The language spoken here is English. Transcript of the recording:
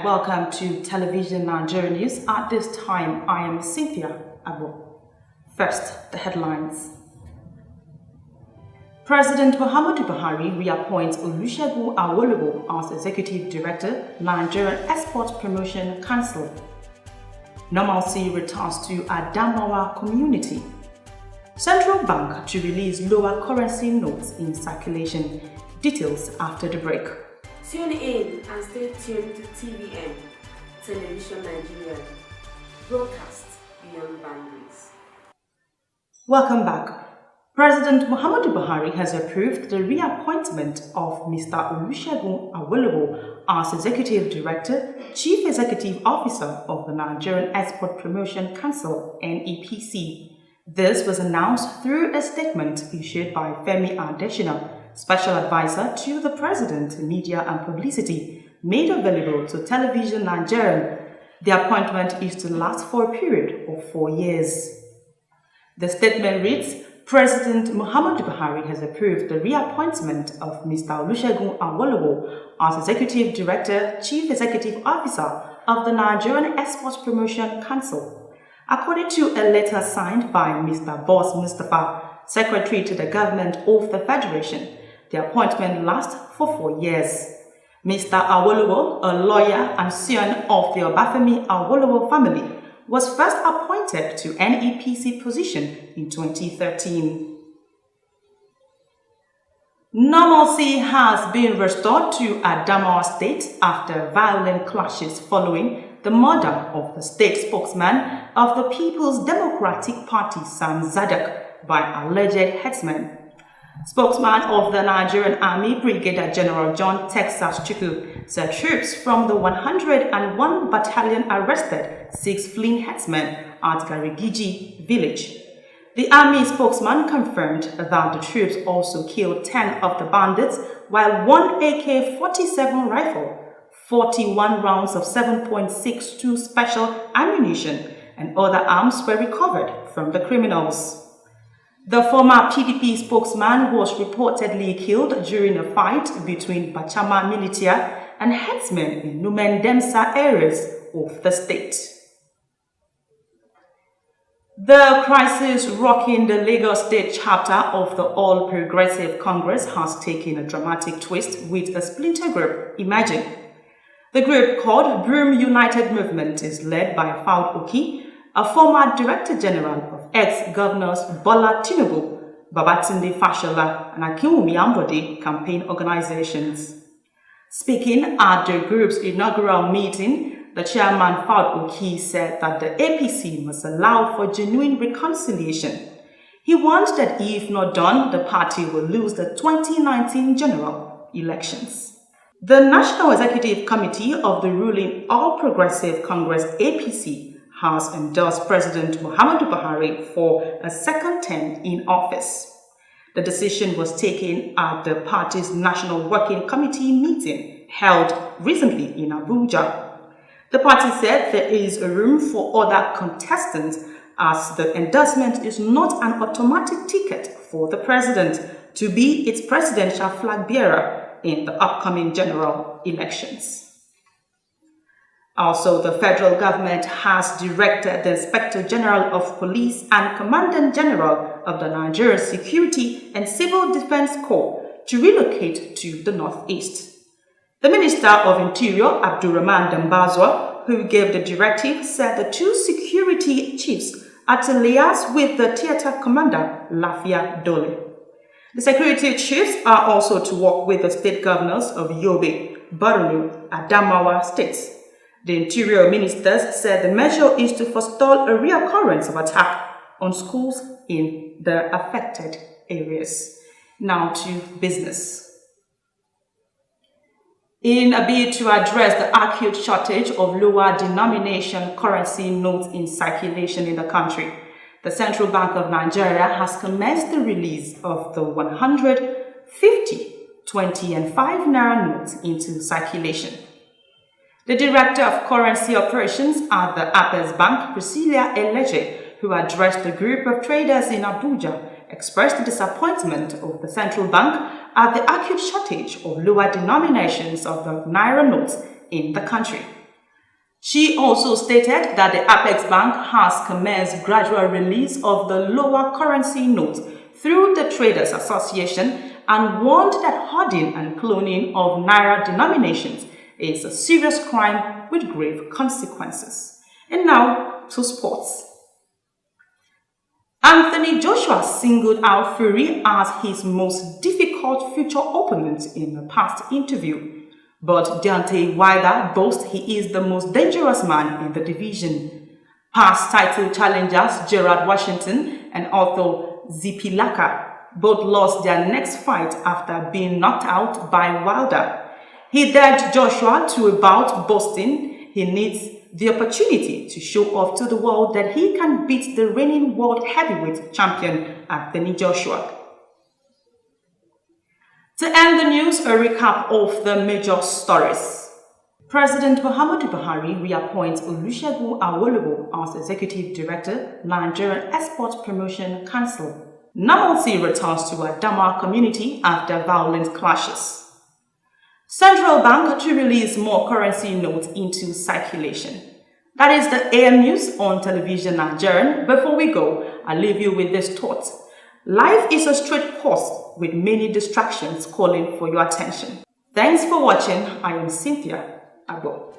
and welcome to Television Nigeria News. At this time, I am Cynthia Abo. First, the headlines. President Muhammadu Buhari reappoints Olusegun Awolowo as Executive Director, Nigerian Export Promotion Council. Normalcy returns to Adamawa community. Central Bank to release lower currency notes in circulation. Details after the break. Tune in and stay tuned to TVN, Television Nigeria, broadcast beyond boundaries. Welcome back. President Muhammadu Buhari has approved the reappointment of Mr. Olusegun Awolowo as Executive Director, Chief Executive Officer of the Nigerian Export Promotion Council, NEPC. This was announced through a statement issued by Femi Adesina, Special Advisor to the President, Media and Publicity, made available to Television Nigeria. The appointment is to last for a period of 4 years. The statement reads, President Muhammadu Buhari has approved the reappointment of Mr. Olusegun Awolowo as Executive Director, Chief Executive Officer of the Nigerian Export Promotion Council. According to a letter signed by Mr. Boss Mustapha, Secretary to the Government of the Federation, the appointment lasts for 4 years. Mr. Awolowo, a lawyer and son of the Obafemi Awolowo family, was first appointed to NEPC position in 2013. Normalcy has been restored to Adamawa State after violent clashes following the murder of the state spokesman of the People's Democratic Party, Sam Zadak, by alleged headsmen. Spokesman of the Nigerian Army, Brigadier General John Texas Chukwu, said troops from the 101 Battalion arrested 6 fleeing headsmen at Garigiji village. The Army spokesman confirmed that the troops also killed 10 of the bandits, while 1 AK-47 rifle, 41 rounds of 7.62 special ammunition, and other arms were recovered from the criminals. The former PDP spokesman was reportedly killed during a fight between Bachama militia and headsmen in Numendemsa areas of the state. The crisis rocking the Lagos State chapter of the All Progressive Congress has taken a dramatic twist with a splinter group emerging. The group called Broom United Movement is led by Faud Oki, a former Director General of ex-governors Bola Tinubu, Babatunde Fashola, and Akinwumi Ambode campaign organizations. Speaking at the group's inaugural meeting, the chairman Faud Oki said that the APC must allow for genuine reconciliation. He warned that if not done, the party will lose the 2019 general elections. The National Executive Committee of the ruling All Progressive Congress APC has endorsed President Muhammadu Buhari for a second term in office. The decision was taken at the party's National Working Committee meeting held recently in Abuja. The party said there is a room for other contestants as the endorsement is not an automatic ticket for the president to be its presidential flag bearer in the upcoming general elections. Also, the federal government has directed the Inspector General of Police and Commandant General of the Nigerian Security and Civil Defense Corps to relocate to the northeast. The Minister of Interior, Abdulrahman Dambazwa, who gave the directive, said the 2 security chiefs are to liaise with the theater commander, Lafia Dole. The security chiefs are also to work with the state governors of Yobe, Borno, Adamawa states. The Interior Ministers said the measure is to forestall a reoccurrence of attack on schools in the affected areas. Now to business. In a bid to address the acute shortage of lower denomination currency notes in circulation in the country, the Central Bank of Nigeria has commenced the release of the 100, 50, 20 and 5 naira notes into circulation. The Director of Currency Operations at the Apes Bank, Priscilla Eleje, who addressed the group of traders in Abuja, expressed the disappointment of the central bank at the acute shortage of lower denominations of the naira notes in the country. She also stated that the Apex Bank has commenced gradual release of the lower currency notes through the Traders Association and warned that hoarding and cloning of naira denominations is a serious crime with grave consequences. And now to sports. Anthony Joshua singled out Fury as his most difficult future opponent in a past interview. But Deontay Wilder boasts he is the most dangerous man in the division. Past title challengers Gerard Washington and Arthur Zipilaka both lost their next fight after being knocked out by Wilder. He dared Joshua to a bout boasting he needs the opportunity to show off to the world that he can beat the reigning world heavyweight champion Anthony Joshua. To end the news, a recap of the major stories. President Muhammadu Buhari reappoints Olusegun Awolowo as Executive Director, Nigerian Export Promotion Council. NORMALCY returns to Adamawa community after violent clashes. Central Bank to release more currency notes into circulation. That is the AM News on Television Nigerian. Before we go, I'll leave you with this thought. Life is a straight course with many distractions calling for your attention. Thanks for watching. I am Cynthia Agbo.